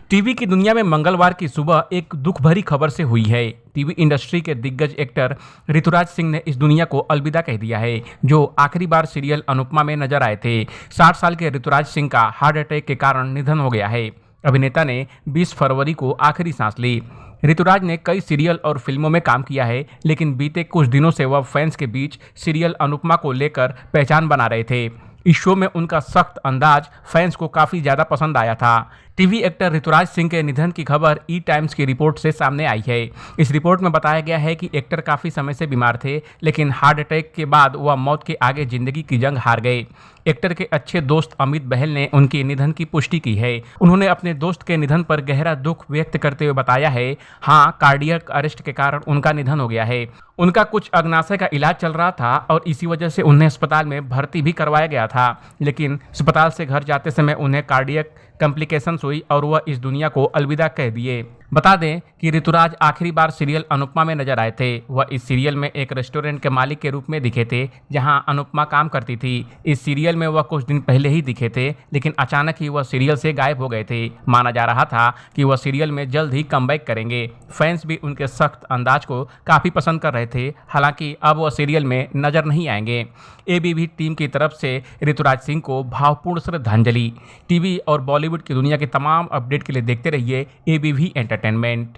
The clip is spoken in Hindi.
टीवी की दुनिया में मंगलवार की सुबह एक दुख भरी खबर से हुई है। टीवी इंडस्ट्री के दिग्गज एक्टर ऋतुराज सिंह ने इस दुनिया को अलविदा कह दिया है, जो आखिरी बार सीरियल अनुपमा में नजर आए थे। 60 साल के ऋतुराज सिंह का हार्ट अटैक के कारण निधन हो गया है। अभिनेता ने 20 फरवरी को आखिरी सांस ली। ऋतुराज ने कई सीरियल और फिल्मों में काम किया है, लेकिन बीते कुछ दिनों से वह फैंस के बीच सीरियल अनुपमा को लेकर पहचान बना रहे थे। इस शो में उनका सख्त अंदाज फैंस को काफ़ी ज़्यादा पसंद आया था। टीवी एक्टर ऋतुराज सिंह के निधन की खबर ई टाइम्स की रिपोर्ट से सामने आई है। इस रिपोर्ट में बताया गया है कि एक्टर काफ़ी समय से बीमार थे, लेकिन हार्ट अटैक के बाद वह मौत के आगे जिंदगी की जंग हार गए। एक्टर के अच्छे दोस्त अमित बहल ने उनके निधन की पुष्टि की है। उन्होंने अपने दोस्त के निधन पर गहरा दुख व्यक्त करते हुए बताया है, हाँ, कार्डियक अरेस्ट के कारण उनका निधन हो गया है। उनका कुछ अग्नाशय का इलाज चल रहा था और इसी वजह से उन्हें अस्पताल में भर्ती भी करवाया गया था, लेकिन अस्पताल से घर जाते समय उन्हें कार्डियक कॉम्प्लिकेशंस हुई और वह इस दुनिया को अलविदा कह दिए। बता दें कि ऋतुराज आखिरी बार सीरियल अनुपमा में नजर आए थे। वह इस सीरियल में एक रेस्टोरेंट के मालिक के रूप में दिखे थे, जहां अनुपमा काम करती थी। इस सीरियल में वह कुछ दिन पहले ही दिखे थे, लेकिन अचानक ही वह सीरियल से गायब हो गए थे। माना जा रहा था कि वह सीरियल में जल्द ही कमबैक करेंगे। फैंस भी उनके सख्त अंदाज को काफ़ी पसंद कर रहे थे। हालांकि अब वह सीरियल में नजर नहीं आएंगे। एबीवी टीम की तरफ से ऋतुराज सिंह को भावपूर्ण श्रद्धांजलि। टीवी और बॉलीवुड की दुनिया के तमाम अपडेट के लिए देखते रहिए एबीवी एंटरटेनमेंट।